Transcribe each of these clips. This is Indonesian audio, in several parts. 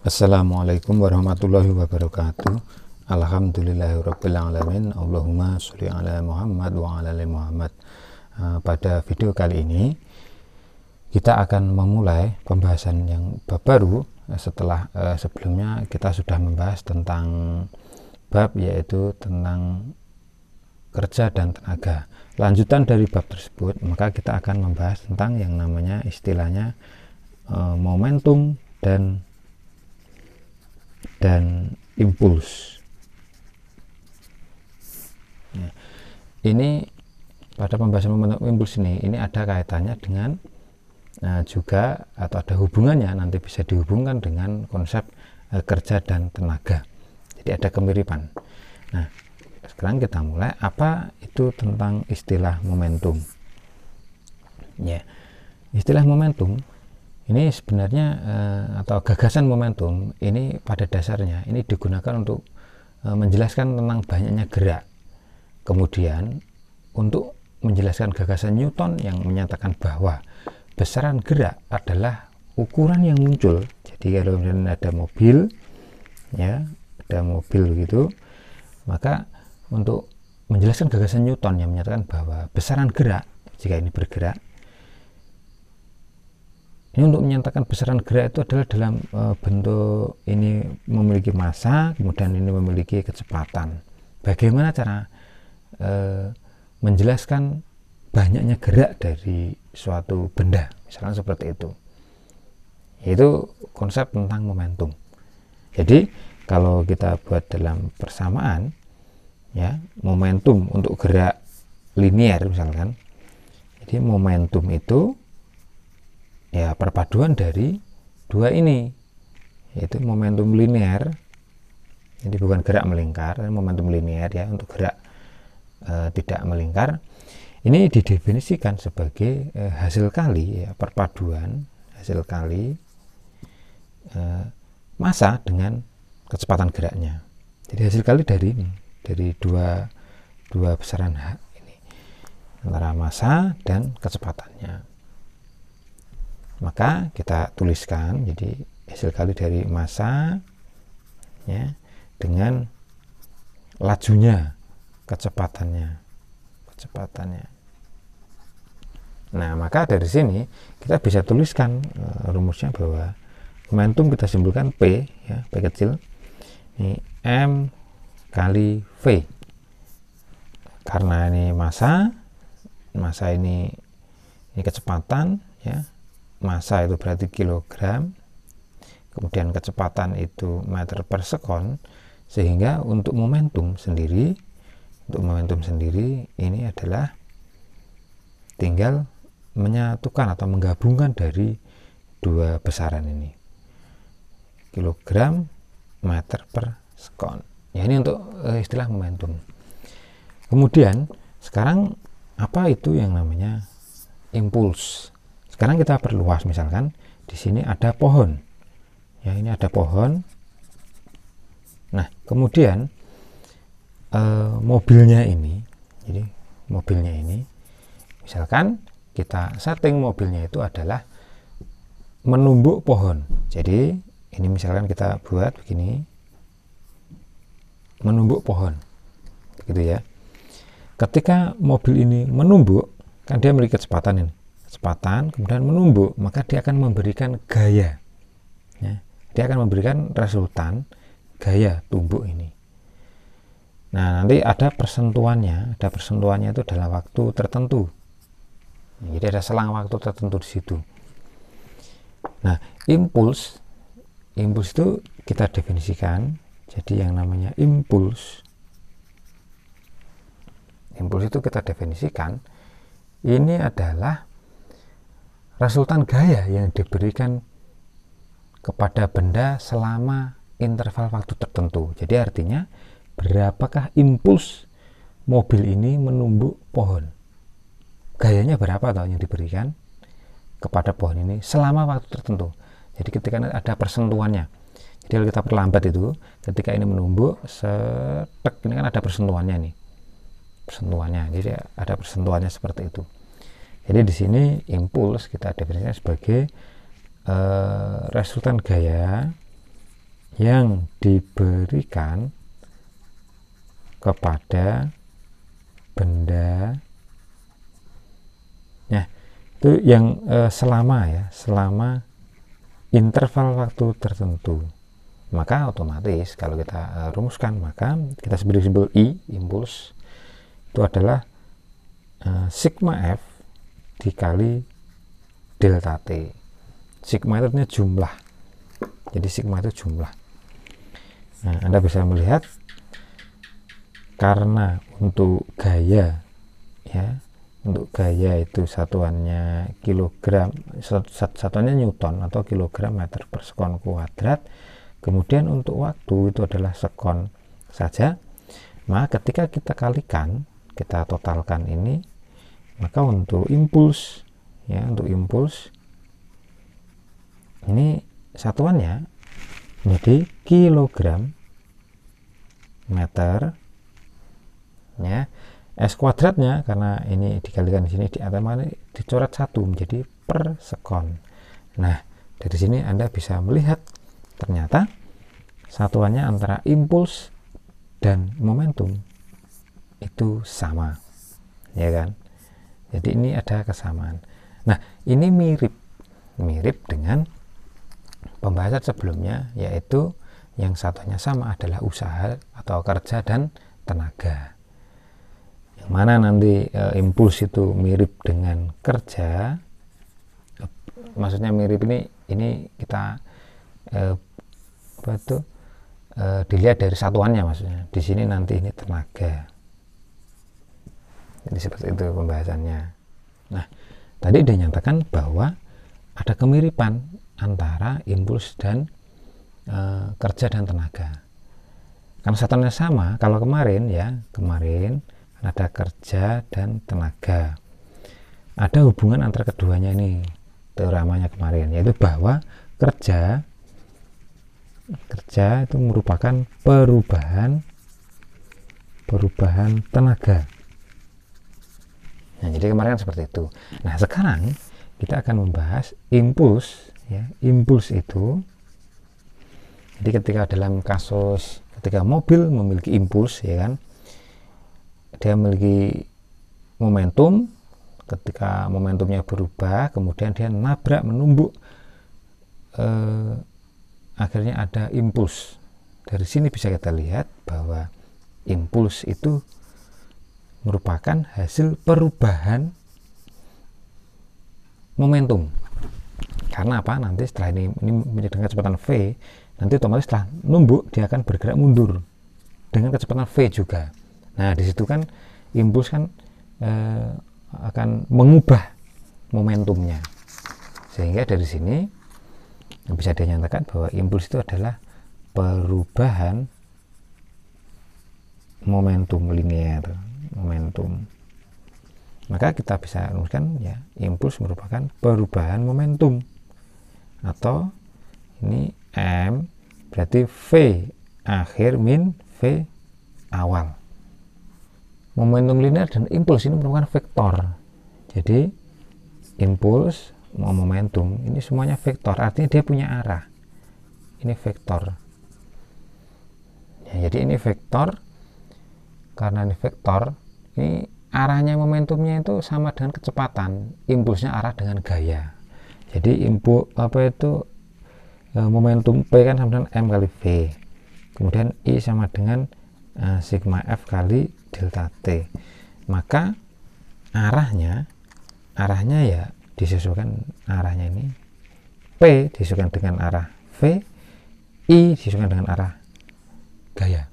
Assalamualaikum warahmatullahi wabarakatuh. Alhamdulillahirabbil alamin. Allahumma sholli ala Muhammad wa ala ali Muhammad. Pada video kali ini kita akan memulai pembahasan yang bab baru setelah sebelumnya kita sudah membahas tentang bab yaitu tentang kerja dan tenaga. Lanjutan dari bab tersebut, maka kita akan membahas tentang yang namanya istilahnya momentum dan impuls. Nah, ini pada pembahasan momentum impuls ini ada kaitannya dengan juga atau ada hubungannya, nanti bisa dihubungkan dengan konsep kerja dan tenaga. Jadi ada kemiripan. Nah, sekarang kita mulai apa itu tentang istilah momentum. Ya, istilah momentum ini sebenarnya atau gagasan momentum ini pada dasarnya ini digunakan untuk menjelaskan tentang banyaknya gerak. Kemudian untuk menjelaskan gagasan Newton yang menyatakan bahwa besaran gerak adalah ukuran yang muncul. Jadi kalau ada mobil, ya ada mobil begitu, maka untuk menjelaskan gagasan Newton yang menyatakan bahwa besaran gerak jika ini bergerak, ini untuk menyatakan besaran gerak itu adalah dalam bentuk ini memiliki massa, kemudian ini memiliki kecepatan. Bagaimana cara menjelaskan banyaknya gerak dari suatu benda, misalnya seperti itu. Itu konsep tentang momentum. Jadi kalau kita buat dalam persamaan, ya momentum untuk gerak linier misalkan. Jadi momentum itu ya perpaduan dari dua ini, yaitu momentum linear. Jadi bukan gerak melingkar, momentum linear ya untuk gerak tidak melingkar. Ini didefinisikan sebagai hasil kali ya, perpaduan hasil kali massa dengan kecepatan geraknya. Jadi hasil kali dari ini, dari dua besaran ini antara massa dan kecepatannya. Maka kita tuliskan jadi hasil kali dari massa ya dengan lajunya, kecepatannya. Nah, maka dari sini kita bisa tuliskan rumusnya bahwa momentum kita simpulkan P ya, P kecil ini M kali V. Karena ini massa ini kecepatan ya. Massa itu berarti kilogram, kemudian kecepatan itu meter per sekon, sehingga untuk momentum sendiri ini adalah tinggal menyatukan atau menggabungkan dari dua besaran ini, kilogram meter per sekon. Ya, ini untuk istilah momentum. Kemudian sekarang apa itu yang namanya impuls? Sekarang kita perluas, misalkan di sini ada pohon. Ya, ini ada pohon. Nah, kemudian mobilnya ini, jadi mobilnya ini, misalkan kita setting mobilnya itu adalah menumbuk pohon. Jadi ini misalkan kita buat begini, menumbuk pohon, gitu ya. Ketika mobil ini menumbuk, kan dia memiliki kecepatan ini. Kemudian menumbuk, maka dia akan memberikan gaya ya. Dia akan memberikan resultan gaya tumbuk ini. Nah, nanti ada persentuhannya itu dalam waktu tertentu. Jadi ada selang waktu tertentu di situ. Nah, impuls itu kita definisikan. Jadi yang namanya impuls itu kita definisikan ini adalah resultan gaya yang diberikan kepada benda selama interval waktu tertentu. Jadi artinya berapakah impuls mobil ini menumbuk pohon? Gayanya berapa toh yang diberikan kepada pohon ini selama waktu tertentu. Jadi ketika ada persentuhannya. Jadi kalau kita perlambat itu, ketika ini menumbuk, setek ini kan ada persentuhannya nih. persentuhannya. Jadi ada persentuhannya seperti itu. Jadi di sini impuls kita definisikan sebagai resultan gaya yang diberikan kepada benda, ya itu yang selama interval waktu tertentu. Maka otomatis kalau kita rumuskan, maka kita beri simbol I, impuls itu adalah sigma F dikali delta T. Sigma itu artinya jumlah, jadi sigma itu jumlah. Nah, Anda bisa melihat karena untuk gaya, ya, untuk gaya itu satuannya kilogram, satuannya newton atau kilogram meter per sekon kuadrat, kemudian untuk waktu itu adalah sekon saja. Maka ketika kita kalikan, kita totalkan ini, maka untuk impuls, ya, untuk impuls ini satuannya menjadi kilogram meter, ya, S kuadratnya karena ini dikalikan di sini di atas ini dicoret 1 menjadi per sekon. Nah, dari sini Anda bisa melihat ternyata satuannya antara impuls dan momentum itu sama, ya kan? Jadi ini ada kesamaan. Nah, ini mirip dengan pembahasan sebelumnya, yaitu yang satunya sama adalah usaha atau kerja dan tenaga. Yang mana nanti impuls itu mirip dengan kerja, maksudnya mirip ini kita dilihat dari satuannya, maksudnya di sini nanti ini tenaga. Jadi seperti itu pembahasannya. Nah, tadi dinyatakan bahwa ada kemiripan antara impuls dan kerja dan tenaga. Karena satuannya sama, kalau kemarin ada kerja dan tenaga. Ada hubungan antara keduanya ini, teoremanya kemarin, yaitu bahwa kerja itu merupakan perubahan tenaga. Nah, jadi kemarin kan seperti itu. Nah, sekarang kita akan membahas impuls, ya. Impuls itu, jadi ketika mobil memiliki impuls, ya kan, dia memiliki momentum. Ketika momentumnya berubah, kemudian dia nabrak, menumbuk, akhirnya ada impuls. Dari sini bisa kita lihat bahwa impuls itu merupakan hasil perubahan momentum. Karena apa? Nanti setelah ini dengan kecepatan v, nanti otomatis setelah numbuk dia akan bergerak mundur dengan kecepatan v juga. Nah, di situ kan impuls kan akan mengubah momentumnya, sehingga dari sini bisa dinyatakan bahwa impuls itu adalah perubahan momentum linear. Maka kita bisa rumuskan, ya, impuls merupakan perubahan momentum, atau ini M berarti V akhir min V awal. Momentum linear dan impuls ini merupakan vektor. Jadi impuls mau momentum ini semuanya vektor, artinya dia punya arah. Ini vektor, ya, jadi ini vektor. Karena ini vektor, ini arahnya momentumnya itu sama dengan kecepatan, impulsnya arah dengan gaya. Jadi momentum P kan sama dengan M kali V, kemudian I sama dengan sigma F kali delta T. Maka arahnya ya disesuaikan, arahnya ini P disesuaikan dengan arah V, I disesuaikan dengan arah gaya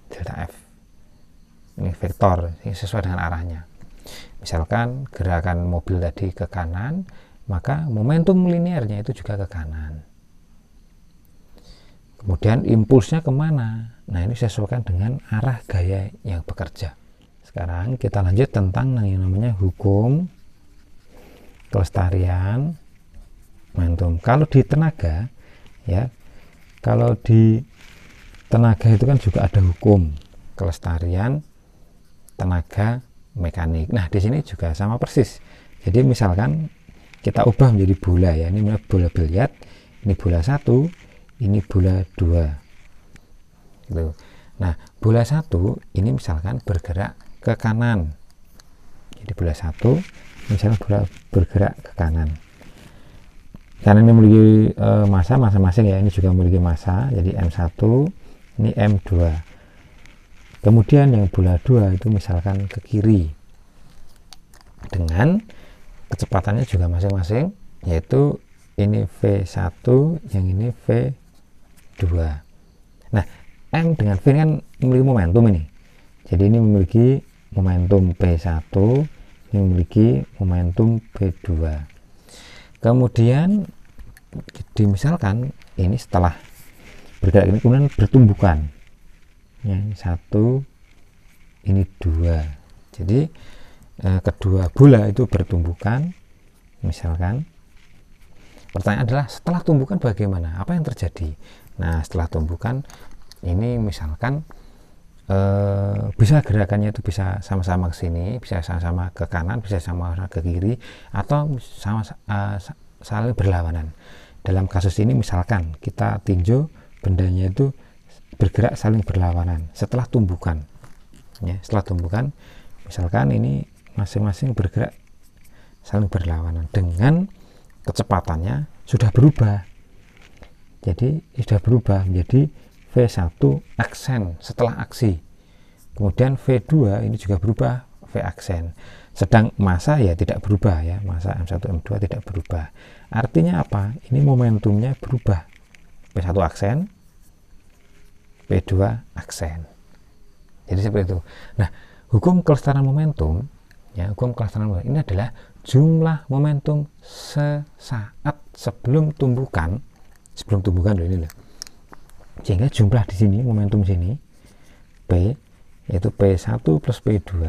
delta F. Ini vektor, ini sesuai dengan arahnya. Misalkan gerakan mobil tadi ke kanan, maka momentum linearnya itu juga ke kanan. Kemudian impulsnya kemana? Nah, ini sesuaikan dengan arah gaya yang bekerja. Sekarang kita lanjut tentang yang namanya hukum kelestarian momentum. Kalau di tenaga, ya, kalau di tenaga itu kan juga ada hukum kelestarian tenaga mekanik. Nah, di sini juga sama persis. Jadi misalkan kita ubah menjadi bola ya, ini bola biliar, ini bola 1, ini bola 2 gitu. Nah, bola 1 ini misalkan bergerak ke kanan, jadi bola 1 misalnya bola bergerak ke kanan, karena ini memiliki massa masing-masing ya, ini juga memiliki massa, jadi M1, ini M2. Kemudian yang bola 2 itu misalkan ke kiri dengan kecepatannya juga masing-masing, yaitu ini V1, yang ini V2. Nah, M dengan V kan memiliki momentum ini, jadi ini memiliki momentum P1, ini memiliki momentum P2. Kemudian misalkan ini setelah bergerak ini kemudian bertumbukan ya, ini 1, ini 2, jadi kedua bola itu bertumbukan. Misalkan pertanyaan adalah setelah tumbukan bagaimana, apa yang terjadi? Nah, setelah tumbukan ini misalkan bisa gerakannya itu bisa sama-sama ke sini, bisa sama-sama ke kanan, bisa sama-sama ke kiri, atau sama saling berlawanan. Dalam kasus ini misalkan kita tinjau bendanya itu bergerak saling berlawanan setelah tumbukan ya, setelah tumbukan misalkan ini masing-masing bergerak saling berlawanan dengan kecepatannya sudah berubah, jadi sudah berubah menjadi V1 aksen setelah aksi, kemudian V2 ini juga berubah V aksen, sedang massa ya tidak berubah ya, massa M1 M2 tidak berubah. Artinya apa? Ini momentumnya berubah, P1 aksen, P2 aksen, jadi seperti itu. Nah, hukum kelestarian momentum ya, hukum kelestarian momentum ini adalah jumlah momentum sesaat sebelum tumbukan loh, ini loh. Sehingga jumlah di sini, momentum sini P yaitu P1 plus P2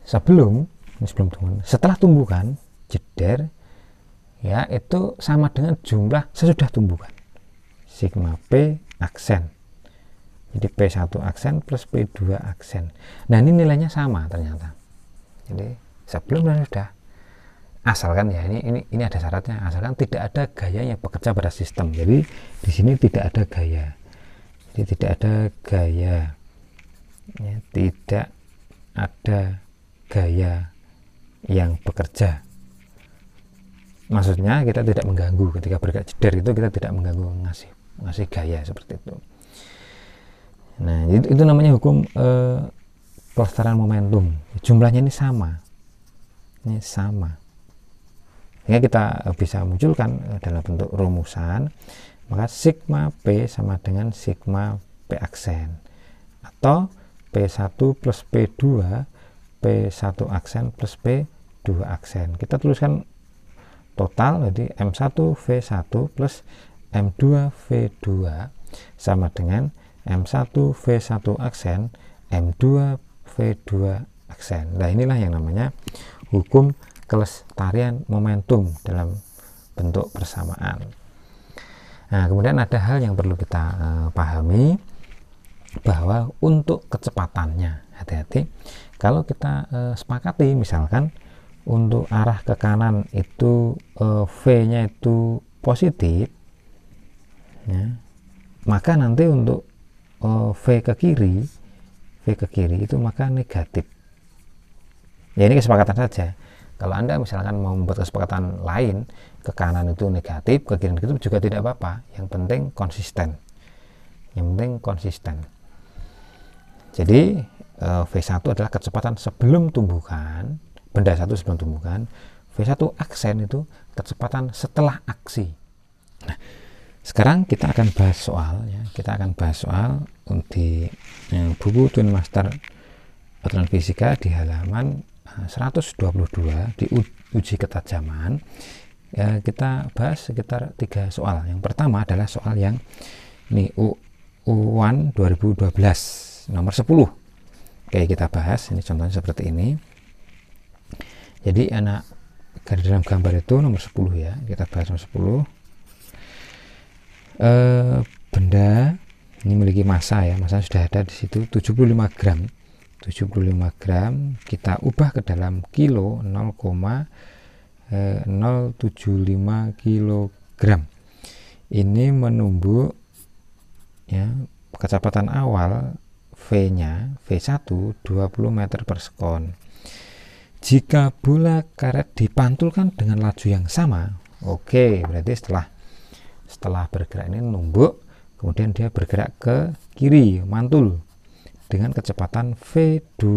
sebelum tumbukan, setelah tumbukan jeder ya, itu sama dengan jumlah sesudah tumbukan, sigma P aksen, jadi P1 aksen plus P2 aksen. Nah, ini nilainya sama ternyata, jadi sebelum dan sudah, asalkan ya ini ada syaratnya, asalkan tidak ada gaya yang bekerja pada sistem. Jadi di sini tidak ada gaya, jadi tidak ada gaya ya, tidak ada gaya yang bekerja, maksudnya kita tidak mengganggu ketika bergerak jeder, itu kita tidak mengganggu, ngasih gaya seperti itu. Nah, itu namanya hukum kelestarian momentum, jumlahnya ini sama, sehingga kita bisa munculkan dalam bentuk rumusan, maka sigma P sama dengan sigma P aksen, atau P1 plus P2 P1 aksen plus P2 aksen. Kita tuliskan total, jadi M1 V1 plus M2 V2 sama dengan M1 V1 aksen M2 V2 aksen. Nah, inilah yang namanya hukum kelestarian momentum dalam bentuk persamaan. Nah, kemudian ada hal yang perlu kita pahami, bahwa untuk kecepatannya hati-hati kalau kita sepakati misalkan untuk arah ke kanan itu V-nya itu positif ya, maka nanti untuk V ke kiri itu maka negatif ya. Ini kesepakatan saja. Kalau Anda misalkan mau membuat kesepakatan lain, ke kanan itu negatif, ke kiri itu juga tidak apa-apa, yang penting konsisten, jadi V1 adalah kecepatan sebelum tumbukan, benda satu sebelum tumbukan. V1 aksen itu kecepatan setelah aksi. Nah, sekarang kita akan bahas soal ya. Kita akan bahas soal di buku Twin Master Pelajaran Fisika di halaman 122 di uji ketajaman. Ya, kita bahas sekitar 3 soal. Yang pertama adalah soal yang ini U1 2012 nomor 10. Oke, kita bahas ini contohnya seperti ini. Jadi anak dalam gambar itu nomor 10 ya, kita bahas nomor 10. Benda ini memiliki massa ya, massa sudah ada di situ 75 gram 75 gram kita ubah ke dalam kilo, 0,075 kilogram. Ini menumbuk ya, kecepatan awal V-nya V1 20 meter per sekon. Jika bola karet dipantulkan dengan laju yang sama, oke, berarti setelah bergerak ini numbuk, kemudian dia bergerak ke kiri, mantul dengan kecepatan V2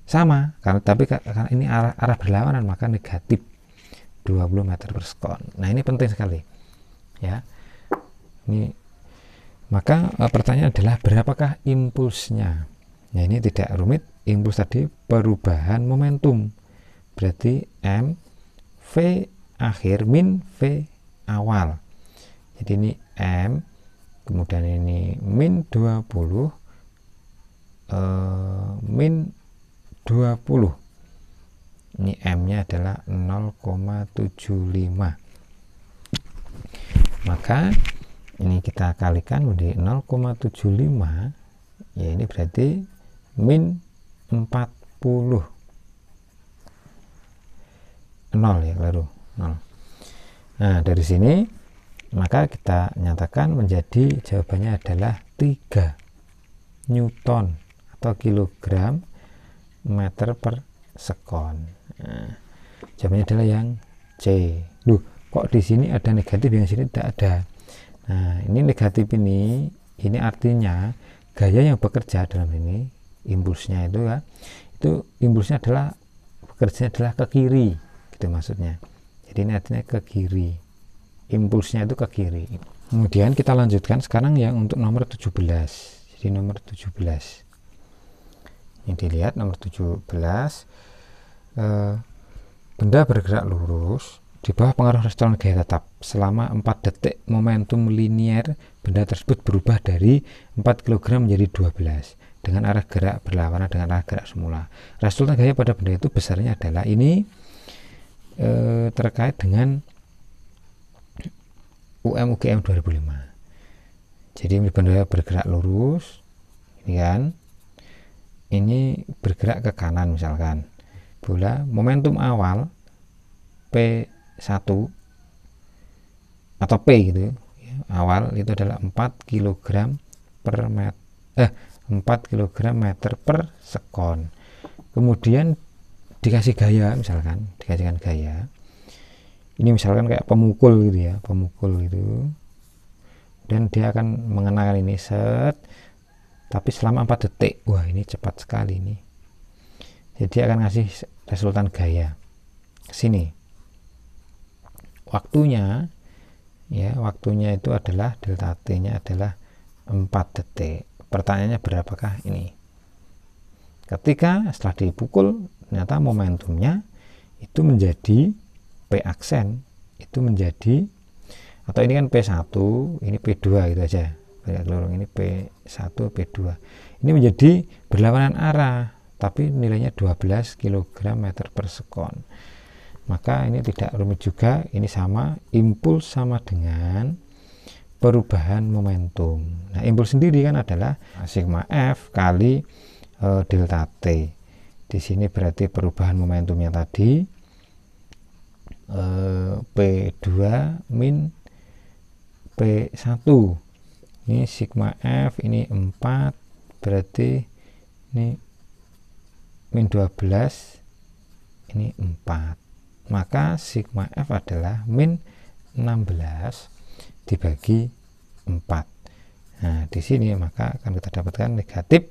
sama, tapi karena ini arah berlawanan maka negatif 20 meter per sekon. Nah, ini penting sekali ya. Ini maka pertanyaan adalah berapakah impulsnya. Nah, ini tidak rumit. Impuls tadi perubahan momentum, berarti M V akhir min V awal. Jadi ini M, kemudian ini min 20 min 20. Ini M-nya adalah 0,75. Maka ini kita kalikan menjadi 0,75, ya ini berarti min 40. 0 ya, keliru 0. Nah, dari sini maka kita nyatakan menjadi jawabannya adalah 3 Newton atau kilogram meter per sekon. Nah, jawabannya adalah yang C. Loh, kok di sini ada negatif, yang sini tidak ada. Nah, ini negatif ini artinya gaya yang bekerja dalam ini, impulsnya itu ya, itu impulsnya adalah bekerja adalah ke kiri, gitu maksudnya. Jadi ini artinya ke kiri, impulsnya itu ke kiri. Kemudian kita lanjutkan sekarang yang untuk nomor 17. Jadi nomor 17 yang dilihat nomor 17, benda bergerak lurus di bawah pengaruh restoran gaya tetap selama 4 detik. Momentum linier benda tersebut berubah dari 4 kg menjadi 12 dengan arah gerak berlawanan dengan arah gerak semula. Resultan gaya pada benda itu besarnya adalah ini terkait dengan UGM 2005. Jadi benda bergerak lurus, ini kan, ini bergerak ke kanan misalkan. Bola momentum awal P1 atau P gitu ya, awal itu adalah 4 kg meter per sekon. Kemudian dikasih gaya, misalkan dikasihkan gaya. Ini misalkan kayak pemukul gitu ya, pemukul gitu. Dan dia akan mengenakan ini set, tapi selama 4 detik. Wah, ini cepat sekali ini. Jadi akan ngasih resultan gaya. Sini. Waktunya ya, waktunya itu adalah delta T-nya adalah 4 detik. Pertanyaannya berapakah ini? Ketika setelah dipukul ternyata momentumnya itu menjadi P aksen, itu menjadi, atau ini kan P1, ini P2 gitu aja. Ini P1, P2. Ini menjadi berlawanan arah, tapi nilainya 12 kg meter per sekon. Maka ini tidak rumit juga, ini sama, impuls sama dengan perubahan momentum. Nah, impuls sendiri kan adalah sigma F kali delta T. Di sini berarti perubahan momentumnya tadi P2 min P1. Ini sigma F, ini 4, berarti ini min 12, ini 4. Maka sigma F adalah min 16 dibagi 4. Nah, di sini maka akan kita dapatkan negatif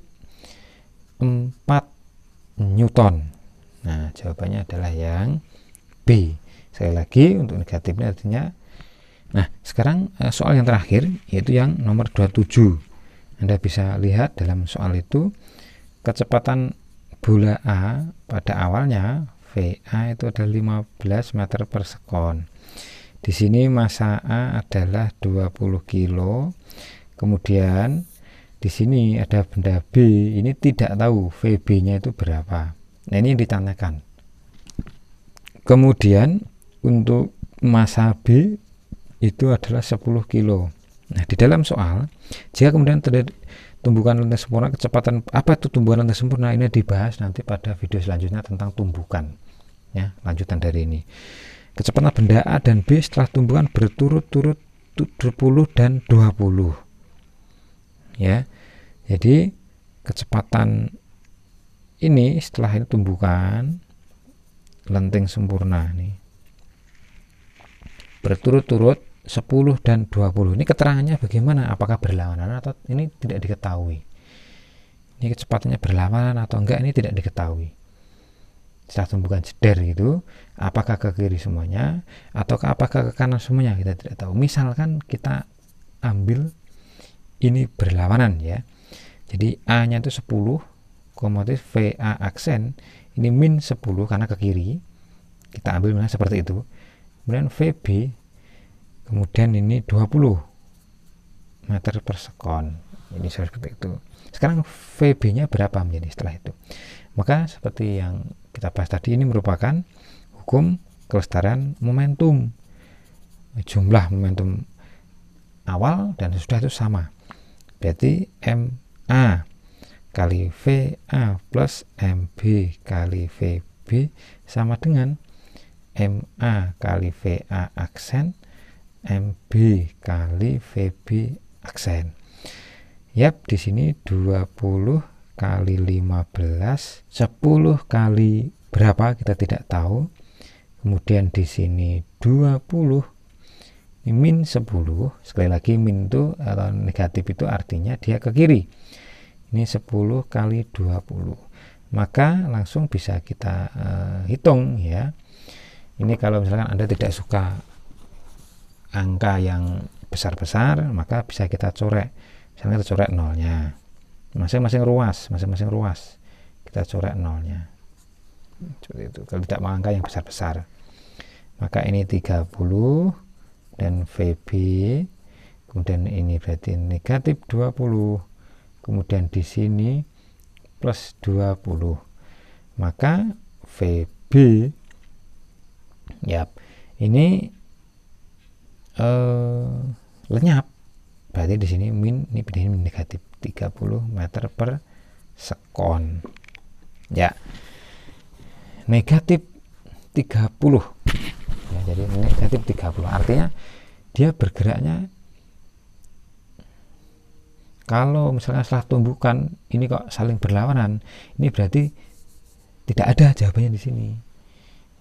4 Newton. Nah, jawabannya adalah yang B. Sekali lagi untuk negatifnya artinya. Nah, sekarang soal yang terakhir yaitu yang nomor 27. Anda bisa lihat dalam soal itu kecepatan bola A pada awalnya VA itu adalah 15 meter per sekon. Di sini massa A adalah 20 kilo. Kemudian di sini ada benda B, ini tidak tahu VB-nya itu berapa. Nah, ini yang ditanyakan. Kemudian untuk massa B itu adalah 10 kilo. Nah, di dalam soal, jika kemudian tumbukan lenteng sempurna, kecepatan apa itu tumbukan lenteng sempurna, ini dibahas nanti pada video selanjutnya tentang tumbukan ya, lanjutan dari ini. Kecepatan benda A dan B setelah tumbukan berturut-turut 10 dan 20 ya. Jadi kecepatan ini setelah ini tumbukan lenteng sempurna nih berturut-turut 10 dan 20. Ini keterangannya bagaimana? Apakah berlawanan atau ini tidak diketahui? Ini kecepatannya berlawanan atau enggak, ini tidak diketahui. Setelah tumbukan jeder gitu, apakah ke kiri semuanya ataukah apakah ke kanan semuanya, kita tidak tahu. Misalkan kita ambil ini berlawanan ya. Jadi A nya itu 10, komotif VA aksen ini min 10 karena ke kiri. Kita ambil misalnya seperti itu. Kemudian VB kemudian ini 20 meter per sekon. Ini seperti itu. Sekarang VB nya berapa menjadi setelah itu? Maka seperti yang kita bahas tadi, ini merupakan hukum kelestarian momentum. Jumlah momentum awal dan sesudah itu sama. Berarti MA kali VA plus MB kali VB sama dengan MA kali VA aksen MB kali VB aksen. Yap, di sini 20 kali 15, 10 kali berapa kita tidak tahu. Kemudian di sini 20, ini min 10. Sekali lagi min itu atau negatif itu artinya dia ke kiri. Ini 10 kali 20. Maka langsung bisa kita hitung ya. Ini kalau misalkan Anda tidak suka angka yang besar-besar, maka bisa kita coret. Misalnya kita coret nolnya. Masing-masing ruas kita coret nolnya. Seperti itu. Kalau tidak mau angka yang besar-besar. Maka ini 30 dan VB, kemudian ini berarti negatif 20. Kemudian di sini plus 20. Maka VB ya ini lenyap. Berarti di sini min, ini negatif 30 meter per sekon. Ya. Negatif 30. Ya, jadi negatif 30 artinya dia bergeraknya, kalau misalnya setelah tumbukan ini kok saling berlawanan, ini berarti tidak ada jawabannya di sini.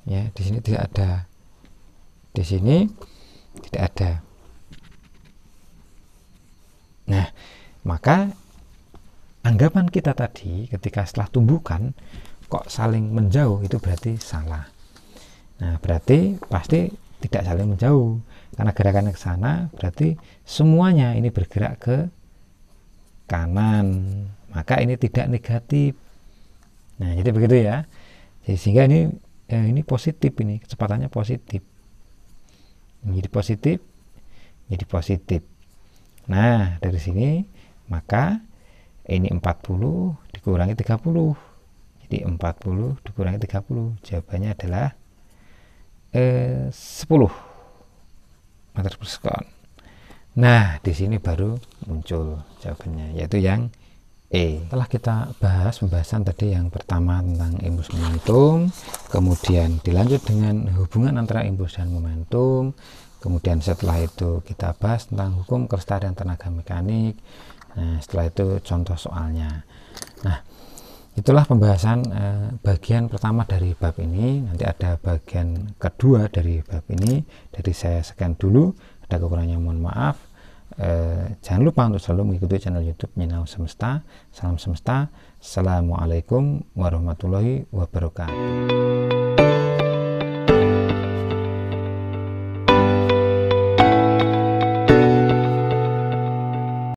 Ya, di sini tidak ada. Di sini tidak ada. Nah, maka anggapan kita tadi ketika setelah tumbukan kok saling menjauh itu berarti salah. Nah, berarti pasti tidak saling menjauh karena gerakannya ke sana, berarti semuanya ini bergerak ke kanan, maka ini tidak negatif. Nah, jadi begitu ya. Jadi, sehingga ini positif, ini kecepatannya positif. Jadi positif, jadi positif. Nah, dari sini maka ini 40 dikurangi 30. Jadi 40 dikurangi 30. Jawabannya adalah 10 meter per sekon. Nah, di sini baru muncul jawabannya, yaitu yang E. Setelah kita bahas pembahasan tadi yang pertama tentang impuls momentum, kemudian dilanjut dengan hubungan antara impuls dan momentum, kemudian setelah itu kita bahas tentang hukum kelestarian tenaga mekanik. Nah, setelah itu contoh soalnya. Nah, itulah pembahasan bagian pertama dari bab ini. Nanti ada bagian kedua dari bab ini. Dari saya sekian dulu, ada kekurangannya mohon maaf. Jangan lupa untuk selalu mengikuti channel YouTube Nyinau Semesta. Salam semesta. Assalamualaikum warahmatullahi wabarakatuh.